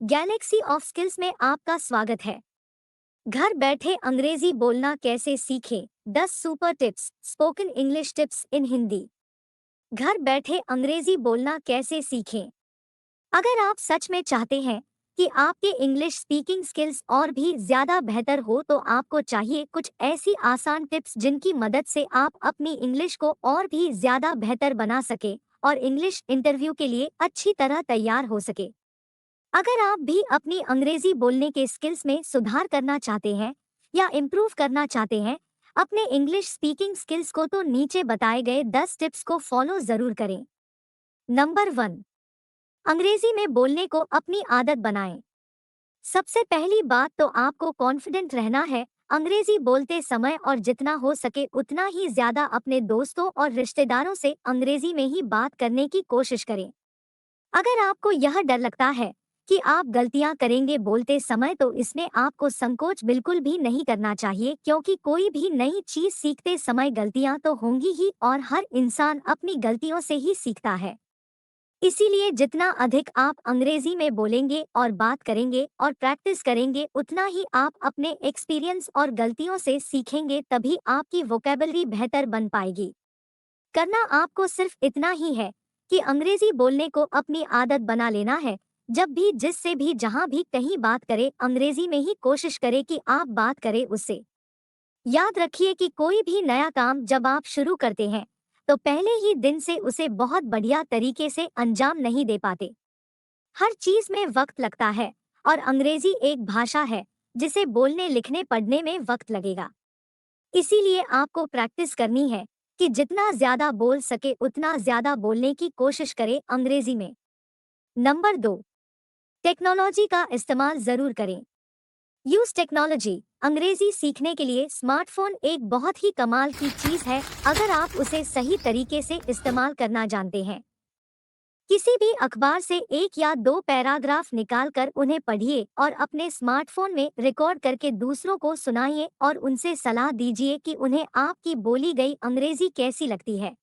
Galaxy of skills में आपका स्वागत है। घर बैठे अंग्रेजी बोलना कैसे सीखें? 10 super tips, spoken English tips इन हिंदी। घर बैठे अंग्रेजी बोलना कैसे सीखें? अगर आप सच में चाहते हैं कि आपके इंग्लिश स्पीकिंग स्किल्स और भी ज्यादा बेहतर हो तो आपको चाहिए कुछ ऐसी आसान टिप्स जिनकी मदद से आप अपनी इंग्लिश को और भी ज्यादा बेहतर बना सके और इंग्लिश इंटरव्यू के लिए अच्छी तरह तैयार हो सके। अगर आप भी अपनी अंग्रेजी बोलने के स्किल्स में सुधार करना चाहते हैं या इम्प्रूव करना चाहते हैं अपने इंग्लिश स्पीकिंग स्किल्स को, तो नीचे बताए गए 10 टिप्स को फॉलो जरूर करें। नंबर 1, अंग्रेजी में बोलने को अपनी आदत बनाएं। सबसे पहली बात तो आपको कॉन्फिडेंट रहना है अंग्रेजी बोलते समय, और जितना हो सके उतना ही ज्यादा अपने दोस्तों और रिश्तेदारों से अंग्रेजी में ही बात करने की कोशिश करें। अगर आपको यह डर लगता है कि आप गलतियां करेंगे बोलते समय, तो इसमें आपको संकोच बिल्कुल भी नहीं करना चाहिए, क्योंकि कोई भी नई चीज सीखते समय गलतियां तो होंगी ही और हर इंसान अपनी गलतियों से ही सीखता है। इसीलिए जितना अधिक आप अंग्रेजी में बोलेंगे और बात करेंगे और प्रैक्टिस करेंगे, उतना ही आप अपने एक्सपीरियंस और गलतियों से सीखेंगे, तभी आपकी वोकैबुलरी बेहतर बन पाएगी। करना आपको सिर्फ इतना ही है कि अंग्रेजी बोलने को अपनी आदत बना लेना है। जब भी, जिससे भी, जहां भी, कहीं बात करें, अंग्रेजी में ही कोशिश करें कि आप बात करें उससे। याद रखिए कि कोई भी नया काम जब आप शुरू करते हैं तो पहले ही दिन से उसे बहुत बढ़िया तरीके से अंजाम नहीं दे पाते। हर चीज में वक्त लगता है और अंग्रेजी एक भाषा है जिसे बोलने, लिखने, पढ़ने में वक्त लगेगा। इसीलिए आपको प्रैक्टिस करनी है कि जितना ज्यादा बोल सके उतना ज्यादा बोलने की कोशिश करें अंग्रेजी में। नंबर 2, टेक्नोलॉजी का इस्तेमाल जरूर करें। Use technology. अंग्रेजी सीखने के लिए स्मार्टफोन एक बहुत ही कमाल की चीज है अगर आप उसे सही तरीके से इस्तेमाल करना जानते हैं। किसी भी अखबार से एक या दो पैराग्राफ निकालकर उन्हें पढ़िए और अपने स्मार्टफोन में रिकॉर्ड करके दूसरों को सुनाइए और उनसे सलाह दीजिए कि उन्हें आपकी बोली गई अंग्रेजी कैसी लगती है।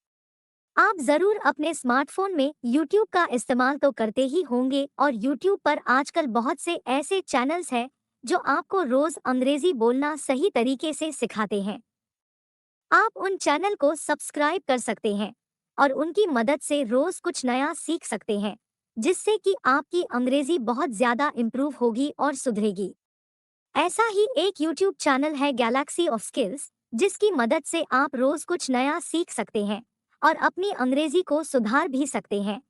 आप जरूर अपने स्मार्टफोन में YouTube का इस्तेमाल तो करते ही होंगे, और YouTube पर आजकल बहुत से ऐसे चैनल्स हैं जो आपको रोज अंग्रेजी बोलना सही तरीके से सिखाते हैं। आप उन चैनल को सब्सक्राइब कर सकते हैं और उनकी मदद से रोज कुछ नया सीख सकते हैं, जिससे कि आपकी अंग्रेजी बहुत ज्यादा इम्प्रूव होगी और सुधरेगी। ऐसा ही एक YouTube चैनल है गैलेक्सी ऑफ स्किल्स, जिसकी मदद से आप रोज कुछ नया सीख सकते हैं और अपनी अंग्रेजी को सुधार भी सकते हैं,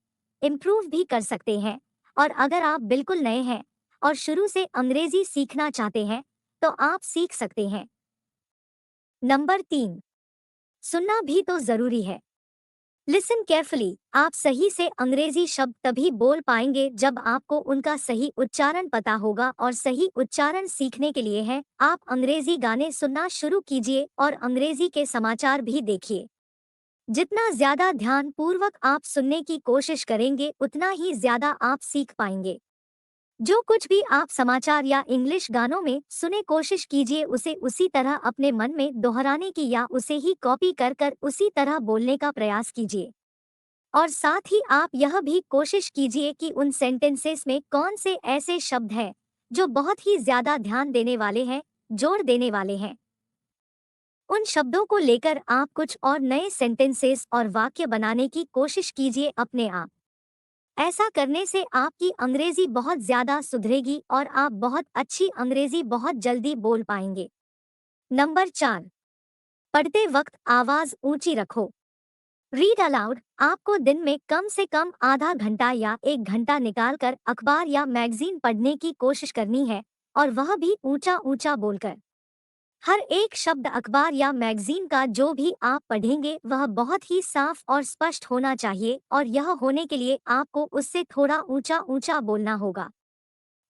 इम्प्रूव भी कर सकते हैं। और अगर आप बिल्कुल नए हैं और शुरू से अंग्रेजी सीखना चाहते हैं तो आप सीख सकते हैं। नंबर 3, सुनना भी तो जरूरी है। Listen carefully. आप सही से अंग्रेजी शब्द तभी बोल पाएंगे जब आपको उनका सही उच्चारण पता होगा, और सही उच्चारण सीखने के लिए है आप अंग्रेजी गाने सुनना शुरू कीजिए और अंग्रेजी के समाचार भी देखिए। जितना ज्यादा ध्यान पूर्वक आप सुनने की कोशिश करेंगे उतना ही ज्यादा आप सीख पाएंगे। जो कुछ भी आप समाचार या इंग्लिश गानों में सुने, कोशिश कीजिए उसे उसी तरह अपने मन में दोहराने की या उसे ही कॉपी कर कर उसी तरह बोलने का प्रयास कीजिए। और साथ ही आप यह भी कोशिश कीजिए कि उन सेंटेंसेस में कौन से ऐसे शब्द हैं जो बहुत ही ज्यादा ध्यान देने वाले हैं, जोड़ देने वाले हैं। उन शब्दों को लेकर आप कुछ और नए सेंटेंसेस और वाक्य बनाने की कोशिश कीजिए अपने आप। ऐसा करने से आपकी अंग्रेजी बहुत ज्यादा सुधरेगी और आप बहुत अच्छी अंग्रेजी बहुत जल्दी बोल पाएंगे। नंबर 4, पढ़ते वक्त आवाज ऊंची रखो। Read aloud. आपको दिन में कम से कम आधा घंटा या 1 घंटा निकालकर अखबार या मैगजीन पढ़ने की कोशिश करनी है, और वह भी ऊंचा ऊंचा बोलकर। हर एक शब्द अखबार या मैगजीन का जो भी आप पढ़ेंगे वह बहुत ही साफ और स्पष्ट होना चाहिए, और यह होने के लिए आपको उससे थोड़ा ऊंचा ऊंचा बोलना होगा।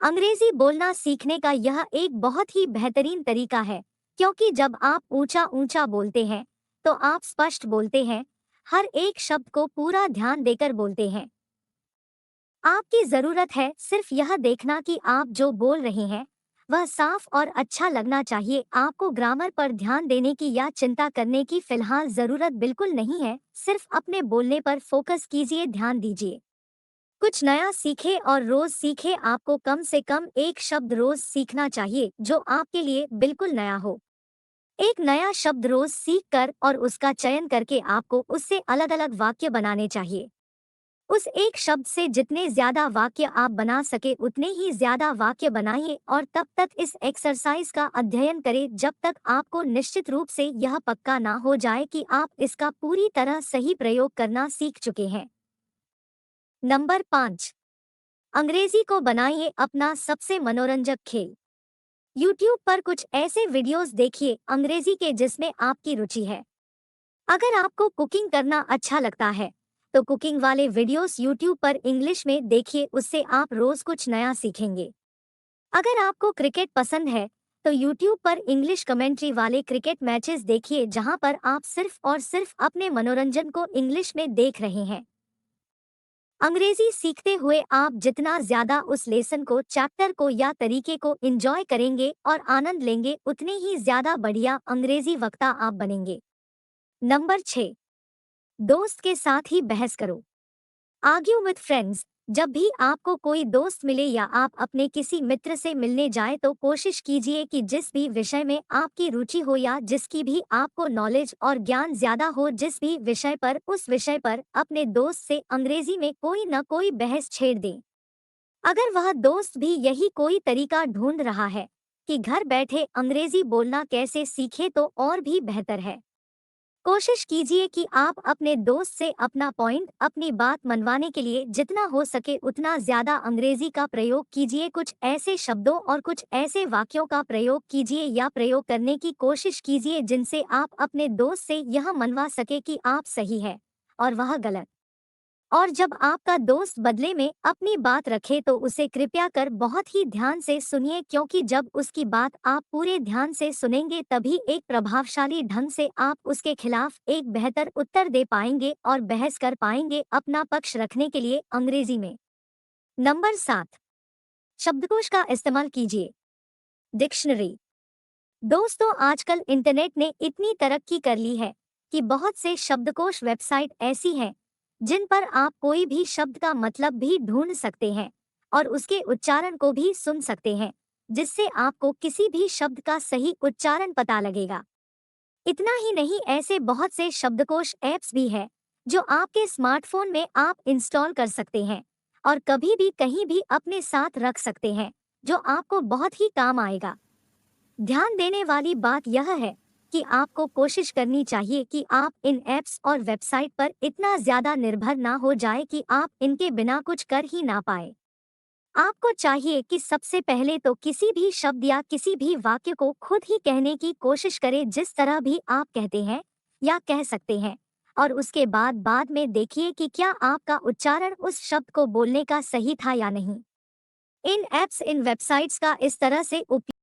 अंग्रेजी बोलना सीखने का यह एक बहुत ही बेहतरीन तरीका है, क्योंकि जब आप ऊंचा ऊंचा बोलते हैं तो आप स्पष्ट बोलते हैं, हर एक शब्द को पूरा ध्यान देकर बोलते हैं। आपकी जरूरत है सिर्फ यह देखना कि आप जो बोल रहे हैं वह साफ और अच्छा लगना चाहिए। आपको ग्रामर पर ध्यान देने की या चिंता करने की फिलहाल जरूरत बिल्कुल नहीं है, सिर्फ अपने बोलने पर फोकस कीजिए, ध्यान दीजिए। कुछ नया सीखे और रोज सीखे। आपको कम से कम एक शब्द रोज सीखना चाहिए जो आपके लिए बिल्कुल नया हो। एक नया शब्द रोज सीख कर और उसका चयन करके आपको उससे अलग अलग वाक्य बनाने चाहिए। उस एक शब्द से जितने ज्यादा वाक्य आप बना सके उतने ही ज्यादा वाक्य बनाइए और तब तक इस एक्सरसाइज का अध्ययन करें जब तक आपको निश्चित रूप से यह पक्का ना हो जाए कि आप इसका पूरी तरह सही प्रयोग करना सीख चुके हैं। नंबर 5, अंग्रेजी को बनाइए अपना सबसे मनोरंजक खेल। YouTube पर कुछ ऐसे वीडियोस देखिए अंग्रेजी के जिसमें आपकी रुचि है। अगर आपको कुकिंग करना अच्छा लगता है तो कुकिंग वाले वीडियोस YouTube पर इंग्लिश में देखिए, उससे आप रोज कुछ नया सीखेंगे। अगर आपको क्रिकेट पसंद है तो YouTube पर इंग्लिश कमेंट्री वाले क्रिकेट मैचेस देखिए जहां पर आप सिर्फ और सिर्फ अपने मनोरंजन को इंग्लिश में देख रहे हैं। अंग्रेजी सीखते हुए आप जितना ज्यादा उस लेसन को, चैप्टर को या तरीके को एंजॉय करेंगे और आनंद लेंगे उतने ही ज्यादा बढ़िया अंग्रेजी वक्ता आप बनेंगे। नंबर 6, दोस्त के साथ ही बहस करो। Argue with friends. जब भी आपको कोई दोस्त मिले या आप अपने किसी मित्र से मिलने जाएं तो कोशिश कीजिए कि जिस भी विषय में आपकी रुचि हो या जिसकी भी आपको नॉलेज और ज्ञान ज्यादा हो, जिस भी विषय पर, उस विषय पर अपने दोस्त से अंग्रेजी में कोई न कोई बहस छेड़ दें। अगर वह दोस्त भी यही कोई तरीका ढूंढ रहा है कि घर बैठे अंग्रेजी बोलना कैसे सीखे तो और भी बेहतर है। कोशिश कीजिए कि आप अपने दोस्त से अपना पॉइंट, अपनी बात मनवाने के लिए जितना हो सके उतना ज्यादा अंग्रेजी का प्रयोग कीजिए। कुछ ऐसे शब्दों और कुछ ऐसे वाक्यों का प्रयोग कीजिए या प्रयोग करने की कोशिश कीजिए जिनसे आप अपने दोस्त से यह मनवा सके कि आप सही है और वह गलत। और जब आपका दोस्त बदले में अपनी बात रखे तो उसे कृपया कर बहुत ही ध्यान से सुनिए, क्योंकि जब उसकी बात आप पूरे ध्यान से सुनेंगे तभी एक प्रभावशाली ढंग से आप उसके खिलाफ एक बेहतर उत्तर दे पाएंगे और बहस कर पाएंगे अपना पक्ष रखने के लिए अंग्रेजी में। नंबर 7, शब्दकोश का इस्तेमाल कीजिए। डिक्शनरी। दोस्तों, आजकल इंटरनेट ने इतनी तरक्की कर ली है कि बहुत से शब्दकोश वेबसाइट ऐसी हैं जिन पर आप कोई भी शब्द का मतलब भी ढूंढ सकते हैं और उसके उच्चारण को भी सुन सकते हैं, जिससे आपको किसी भी शब्द का सही उच्चारण पता लगेगा। इतना ही नहीं, ऐसे बहुत से शब्दकोश ऐप्स भी हैं जो आपके स्मार्टफोन में आप इंस्टॉल कर सकते हैं और कभी भी कहीं भी अपने साथ रख सकते हैं, जो आपको बहुत ही काम आएगा। ध्यान देने वाली बात यह है कि आपको कोशिश करनी चाहिए कि आप इन ऐप्स और वेबसाइट पर इतना ज्यादा निर्भर ना हो जाए कि आप इनके बिना कुछ कर ही ना पाए। आपको चाहिए कि सबसे पहले तो किसी भी शब्द या किसी भी वाक्य को खुद ही कहने की कोशिश करें जिस तरह भी आप कहते हैं या कह सकते हैं, और उसके बाद में देखिए कि क्या आपका उच्चारण उस शब्द को बोलने का सही था या नहीं। इन ऐप्स, इन वेबसाइट्स का इस तरह से उपयोग